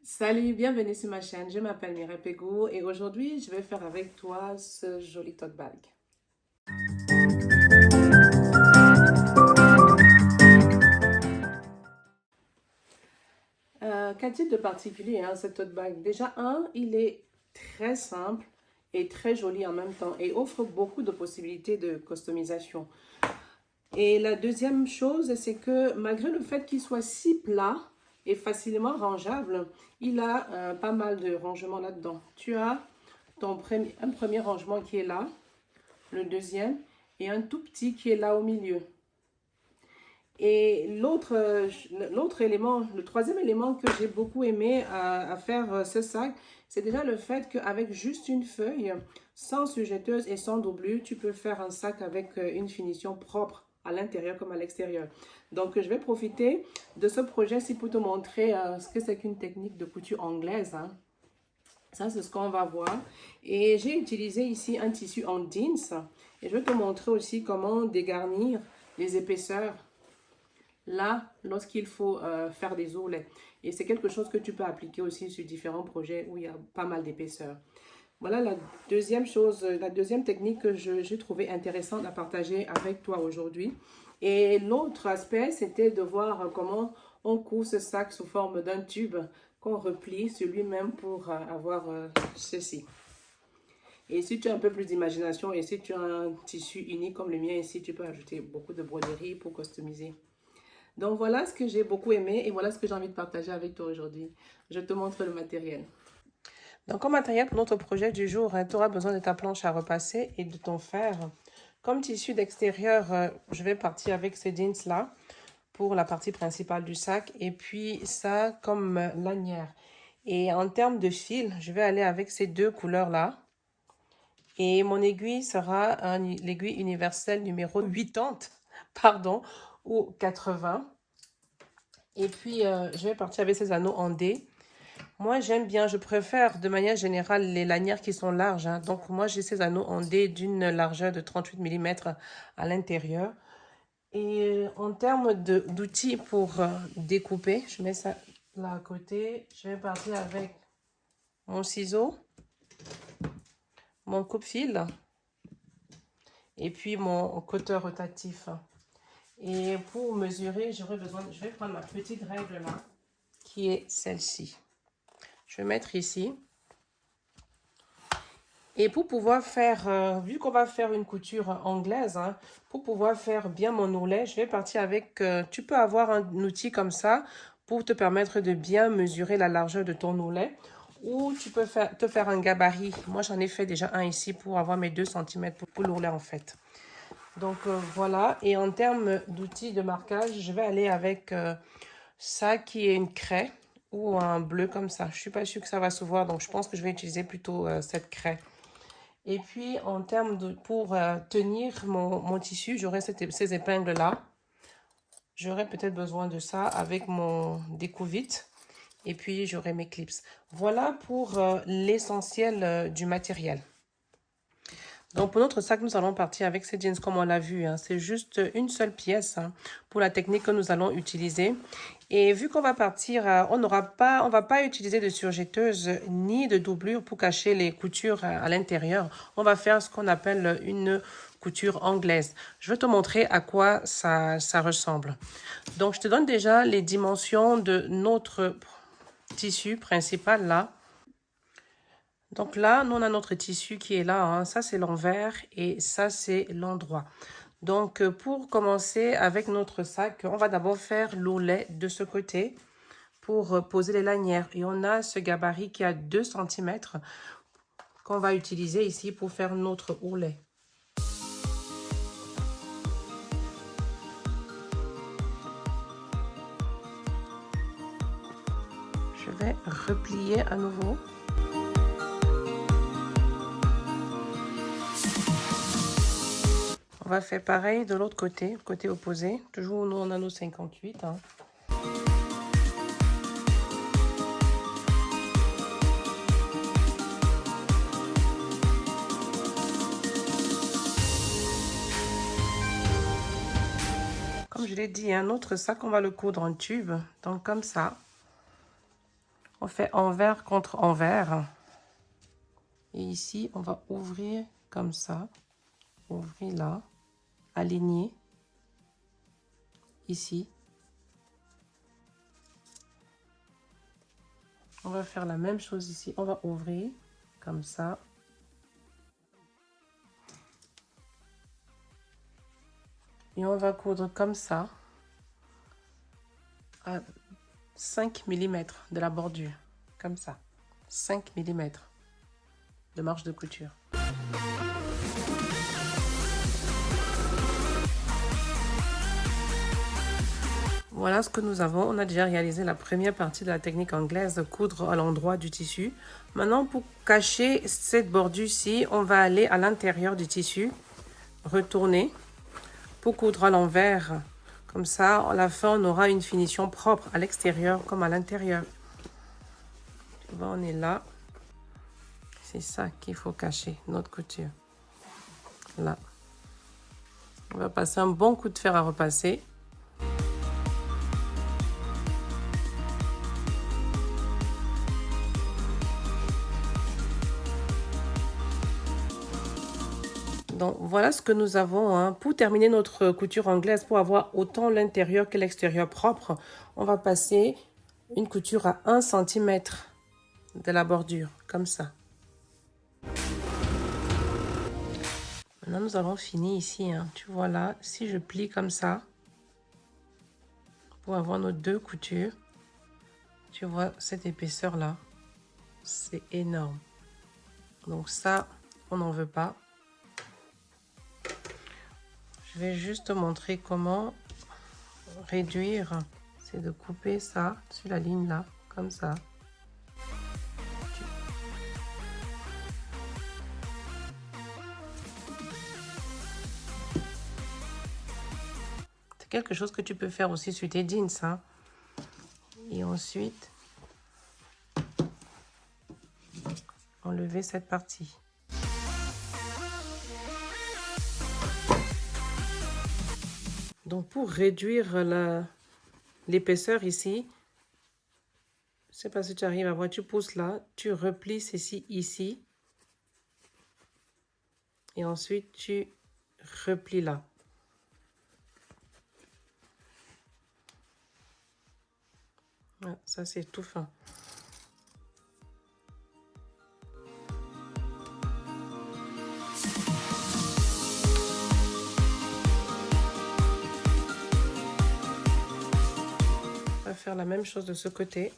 Salut, bienvenue sur ma chaîne. Je m'appelle Mireille Pégou et aujourd'hui, je vais faire avec toi ce joli tote bag. Qu'a-t-il de particulier, ce tote bag? Déjà, il est très simple et très joli en même temps et offre beaucoup de possibilités de customisation. Et la deuxième chose, c'est que malgré le fait qu'il soit si plat et facilement rangeable, il a pas mal de rangements là-dedans. Tu as un premier rangement qui est là, le deuxième, et un tout petit qui est là au milieu. Et l'autre élément, le troisième élément que j'ai beaucoup aimé à faire ce sac, c'est déjà le fait qu'avec juste une feuille, sans sujetteuse et sans doublure, tu peux faire un sac avec une finition propre à l'intérieur comme à l'extérieur. Donc, je vais profiter de ce projet-ci pour te montrer ce que c'est qu'une technique de couture anglaise. Ça, c'est ce qu'on va voir. Et j'ai utilisé ici un tissu en jeans. Et je vais te montrer aussi comment dégarnir les épaisseurs là lorsqu'il faut faire des ourlets. Et c'est quelque chose que tu peux appliquer aussi sur différents projets où il y a pas mal d'épaisseur. Voilà la deuxième chose, la deuxième technique que j'ai trouvé intéressante à partager avec toi aujourd'hui. Et l'autre aspect, c'était de voir comment on coud ce sac sous forme d'un tube qu'on replie sur lui-même pour avoir ceci. Et si tu as un peu plus d'imagination et si tu as un tissu unique comme le mien ici, tu peux ajouter beaucoup de broderie pour customiser. Donc voilà ce que j'ai beaucoup aimé et voilà ce que j'ai envie de partager avec toi aujourd'hui. Je te montre le matériel. Donc comme matériel pour notre projet du jour, tu auras besoin de ta planche à repasser et de ton fer. Comme tissu d'extérieur, je vais partir avec ces jeans là pour la partie principale du sac et puis ça comme lanière. Et en termes de fil, je vais aller avec ces deux couleurs là. Et mon aiguille sera l'aiguille universelle numéro 80, pardon, ou 80. Et puis, je vais partir avec ces anneaux en D. Moi, j'aime bien, je préfère de manière générale les lanières qui sont larges. Donc, moi, j'ai ces anneaux en D d'une largeur de 38 mm à l'intérieur. Et en termes d'outils pour découper, je mets ça là à côté. Je vais partir avec mon ciseau, mon coupe-fil et puis mon cutter rotatif. Et pour mesurer, je vais prendre ma petite règle là, qui est celle-ci. Je vais mettre ici. Et pour pouvoir faire, vu qu'on va faire une couture anglaise, pour pouvoir faire bien mon ourlet, je vais partir avec, tu peux avoir un outil comme ça pour te permettre de bien mesurer la largeur de ton ourlet. Ou tu peux te faire un gabarit. Moi, j'en ai fait déjà un ici pour avoir mes 2 cm pour l'ourlet en fait. Donc voilà, et en termes d'outils de marquage, je vais aller avec ça qui est une craie ou un bleu comme ça. Je ne suis pas sûre que ça va se voir, donc je pense que je vais utiliser plutôt cette craie. Et puis en termes pour tenir mon tissu, j'aurai ces épingles-là. J'aurai peut-être besoin de ça avec mon découvite. Et puis j'aurai mes clips. Voilà pour l'essentiel du matériel. Donc pour notre sac, nous allons partir avec ces jeans comme on l'a vu. C'est juste une seule pièce pour la technique que nous allons utiliser. Et vu qu'on va partir, on va pas utiliser de surjetteuse ni de doublure pour cacher les coutures à l'intérieur. On va faire ce qu'on appelle une couture anglaise. Je vais te montrer à quoi ça ressemble. Donc je te donne déjà les dimensions de notre tissu principal là. Donc là, nous, on a notre tissu qui est là. Ça, c'est l'envers et ça, c'est l'endroit. Donc, pour commencer avec notre sac, on va d'abord faire l'ourlet de ce côté pour poser les lanières. Et on a ce gabarit qui a 2 cm qu'on va utiliser ici pour faire notre ourlet. Je vais replier à nouveau. On va faire pareil de l'autre côté, côté opposé. Toujours, nous, on a nos 58. Comme je l'ai dit, notre sac, on va le coudre en tube. Donc, comme ça. On fait envers contre envers. Et ici, on va ouvrir comme ça. Ouvrir là. Aligner. Ici. On va faire la même chose ici. On va ouvrir comme ça. Et on va coudre comme ça à 5 mm de la bordure. Comme ça. 5 mm de marge de couture. Voilà ce que nous avons. On a déjà réalisé la première partie de la technique anglaise, coudre à l'endroit du tissu. Maintenant, pour cacher cette bordure-ci, on va aller à l'intérieur du tissu, retourner pour coudre à l'envers. Comme ça, à la fin, on aura une finition propre à l'extérieur comme à l'intérieur. Tu vois, on est là. C'est ça qu'il faut cacher, notre couture. Là. On va passer un bon coup de fer à repasser. Donc, voilà ce que nous avons. Hein. Pour terminer notre couture anglaise, pour avoir autant l'intérieur que l'extérieur propre, on va passer une couture à 1 cm de la bordure, comme ça. Maintenant, nous allons finir ici. Hein. Tu vois là, si je plie comme ça, pour avoir nos 2 coutures, tu vois cette épaisseur-là, c'est énorme. Donc ça, on n'en veut pas. Je vais juste te montrer comment réduire. C'est de couper ça sur la ligne là, comme ça. C'est quelque chose que tu peux faire aussi sur tes jeans. Hein. Et ensuite, enlever cette partie. Donc, pour réduire l'épaisseur ici, je ne sais pas si tu arrives à voir, tu pousses là, tu replies ceci ici. Et ensuite, tu replies là. Voilà, ça, c'est tout fin. On va faire la même chose de ce côté.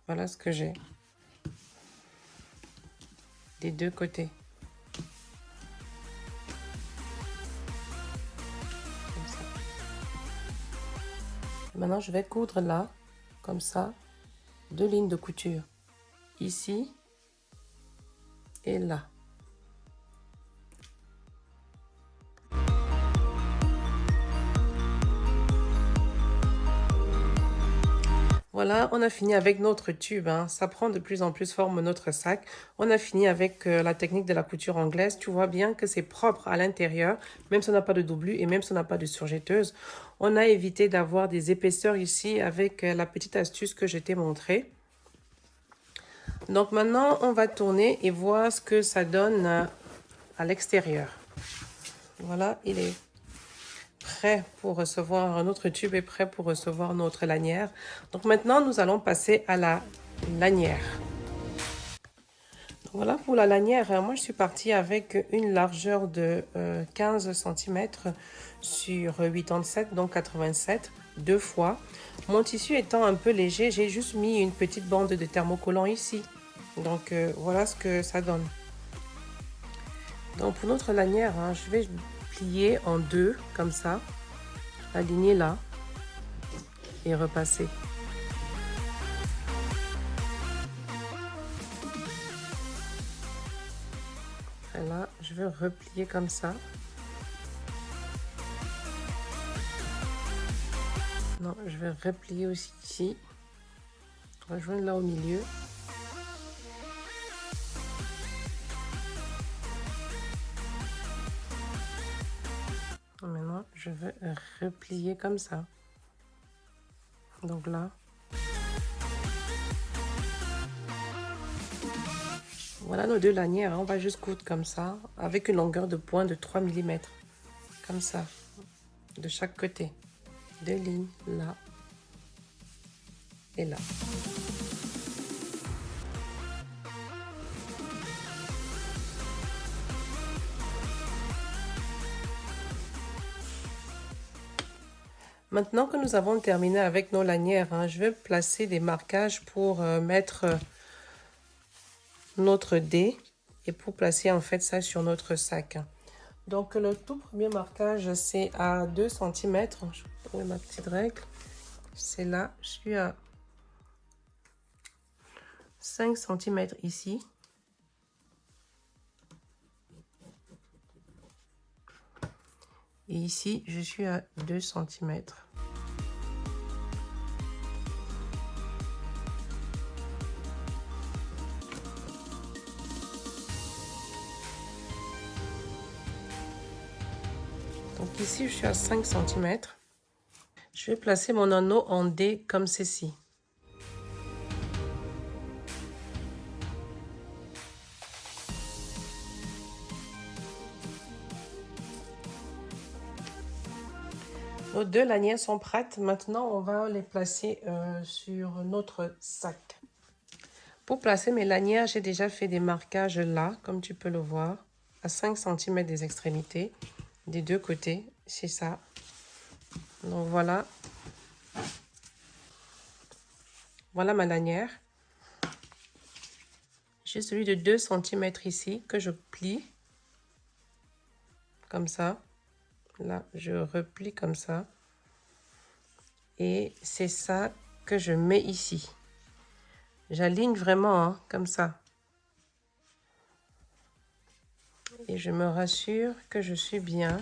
Voilà ce que j'ai. Des 2 côtés. Comme ça. Maintenant, je vais coudre là, comme ça, 2 lignes de couture. Ici et là. Voilà, on a fini avec notre tube. Hein. Ça prend de plus en plus forme notre sac. On a fini avec la technique de la couture anglaise. Tu vois bien que c'est propre à l'intérieur, même si on n'a pas de doublure et même si on n'a pas de surjetteuse. On a évité d'avoir des épaisseurs ici avec la petite astuce que je t'ai montrée. Donc maintenant, on va tourner et voir ce que ça donne à l'extérieur. Voilà, il est prêt pour recevoir un autre tube et prêt pour recevoir notre lanière. Donc maintenant, nous allons passer à la lanière. Donc voilà pour la lanière. Moi, je suis partie avec une largeur de 15 cm sur 87, donc 87, 2 fois. Mon tissu étant un peu léger, j'ai juste mis une petite bande de thermocollant ici. Donc voilà ce que ça donne. Donc pour notre lanière, hein, je vais plier en 2 comme ça, aligner là et repasser. Et là, je vais replier comme ça. Non, je vais replier aussi ici. Rejoindre là au milieu. Maintenant, je vais replier comme ça. Donc là. Voilà nos deux lanières, hein. On va juste coudre comme ça, avec une longueur de pointe de 3 mm. Comme ça, de chaque côté. Deux lignes, là et là. Maintenant que nous avons terminé avec nos lanières, hein, je vais placer des marquages pour mettre notre dé et pour placer en fait ça sur notre sac. Donc le tout premier marquage, c'est à 2 cm. Je vais trouver ma petite règle. C'est là, je suis à 5 cm ici. Et ici, je suis à 2 cm. Donc ici, je suis à 5 cm. Je vais placer mon anneau en D comme ceci. Nos deux lanières sont prêtes. Maintenant, on va les placer sur notre sac. Pour placer mes lanières, j'ai déjà fait des marquages là, comme tu peux le voir, à 5 cm des extrémités, des deux côtés. C'est ça. Donc voilà. Voilà ma lanière. J'ai celui de 2 cm ici que je plie. Comme ça. Là, je replie comme ça. Et c'est ça que je mets ici. J'aligne vraiment, hein, comme ça. Et je me rassure que je suis bien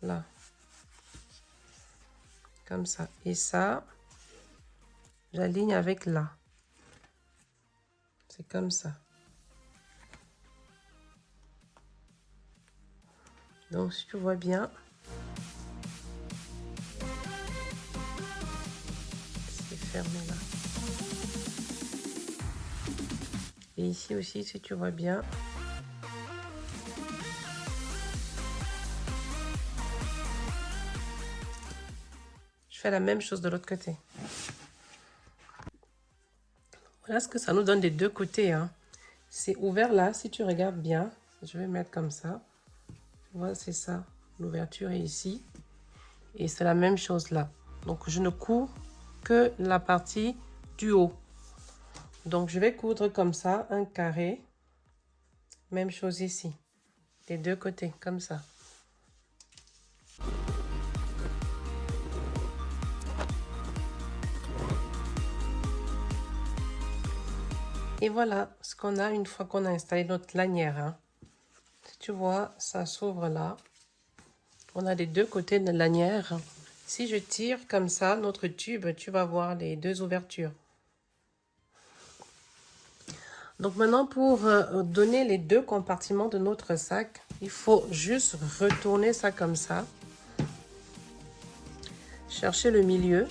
là. Comme ça. Et ça, j'aligne avec là. C'est comme ça. Donc, si tu vois bien, c'est fermé là. Et ici aussi, si tu vois bien, je fais la même chose de l'autre côté. Voilà ce que ça nous donne des deux côtés, hein. C'est ouvert là, si tu regardes bien. Je vais mettre comme ça. Tu vois, c'est ça. L'ouverture est ici. Et c'est la même chose là. Donc, je ne couds que la partie du haut. Donc, je vais coudre comme ça, un carré. Même chose ici. Des deux côtés, comme ça. Et voilà ce qu'on a une fois qu'on a installé notre lanière, hein. Si tu vois, ça s'ouvre là. On a les deux côtés de la lanière. Si je tire comme ça, notre tube, tu vas voir les deux ouvertures. Donc maintenant, pour donner les deux compartiments de notre sac, il faut juste retourner ça comme ça. Chercher le milieu.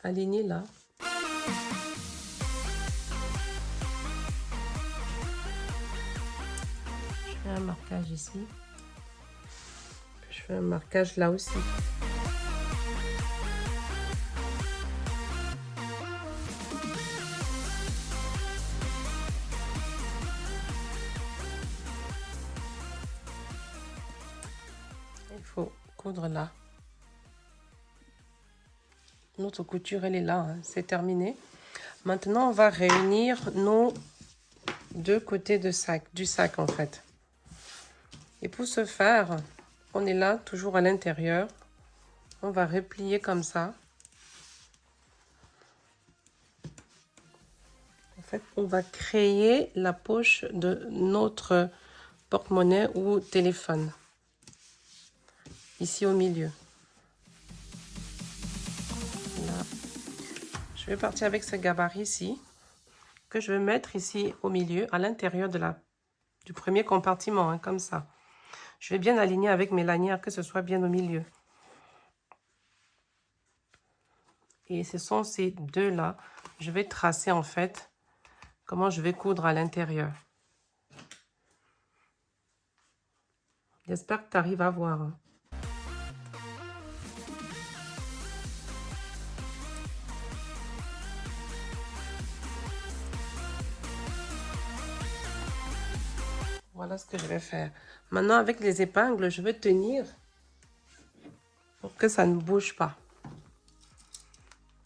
Aligner là. Je fais un marquage ici. Je fais un marquage là aussi. Il faut coudre là. Notre couture, elle est là, hein. C'est terminé. Maintenant, on va réunir nos deux côtés du sac en fait. Et pour ce faire, on est là, toujours à l'intérieur. On va replier comme ça. En fait, on va créer la poche de notre porte-monnaie ou téléphone. Ici au milieu. Là. Je vais partir avec ce gabarit ici, que je vais mettre ici au milieu, à l'intérieur du premier compartiment, hein, comme ça. Je vais bien aligner avec mes lanières, que ce soit bien au milieu. Et ce sont ces deux-là. Je vais tracer en fait comment je vais coudre à l'intérieur. J'espère que tu arrives à voir. Hein. Voilà ce que je vais faire. Maintenant, avec les épingles, je vais tenir pour que ça ne bouge pas.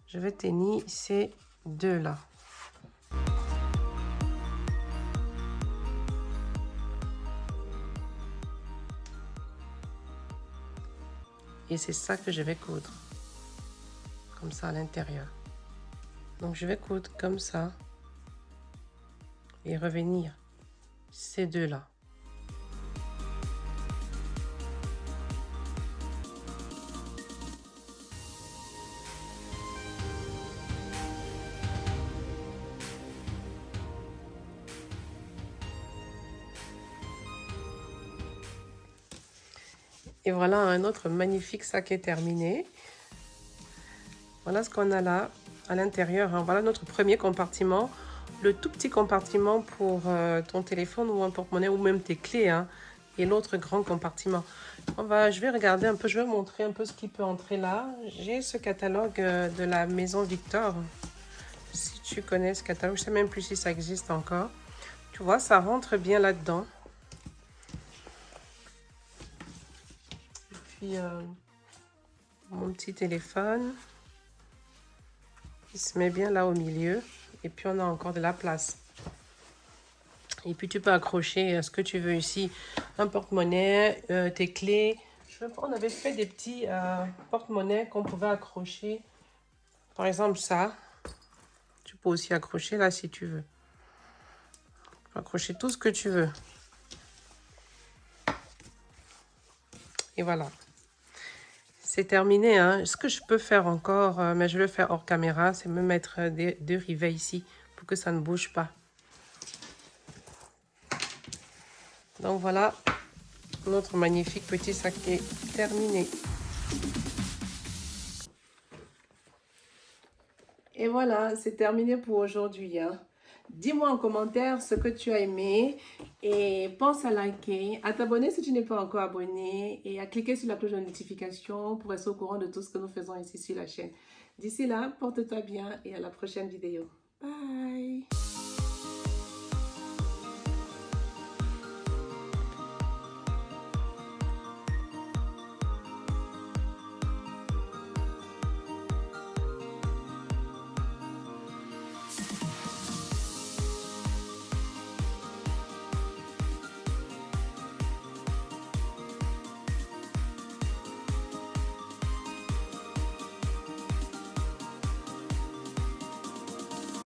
Je vais tenir ces deux-là. Et c'est ça que je vais coudre. Comme ça à l'intérieur. Donc, je vais coudre comme ça. Et revenir ces deux-là. Et voilà un autre magnifique sac est terminé. Voilà ce qu'on a là à l'intérieur. Hein. Voilà notre premier compartiment. Le tout petit compartiment pour ton téléphone ou un porte-monnaie ou même tes clés. Hein, et l'autre grand compartiment. Je vais regarder un peu, je vais montrer un peu ce qui peut entrer là. J'ai ce catalogue de la Maison Victor. Si tu connais ce catalogue, je ne sais même plus si ça existe encore. Tu vois, ça rentre bien là-dedans. Puis mon petit téléphone qui se met bien là au milieu. Et puis on a encore de la place. Et puis tu peux accrocher ce que tu veux ici. Un porte-monnaie, tes clés. On avait fait des petits porte-monnaie qu'on pouvait accrocher. Par exemple ça. Tu peux aussi accrocher là si tu veux. Tu peux accrocher tout ce que tu veux. Et voilà. C'est terminé. Hein. Ce que je peux faire encore, mais je vais le faire hors caméra, c'est me mettre deux rivets ici pour que ça ne bouge pas. Donc voilà, notre magnifique petit sac est terminé. Et voilà, c'est terminé pour aujourd'hui. Hein. Dis-moi en commentaire ce que tu as aimé et pense à liker, à t'abonner si tu n'es pas encore abonné et à cliquer sur la cloche de notification pour rester au courant de tout ce que nous faisons ici sur la chaîne. D'ici là, porte-toi bien et à la prochaine vidéo. Bye!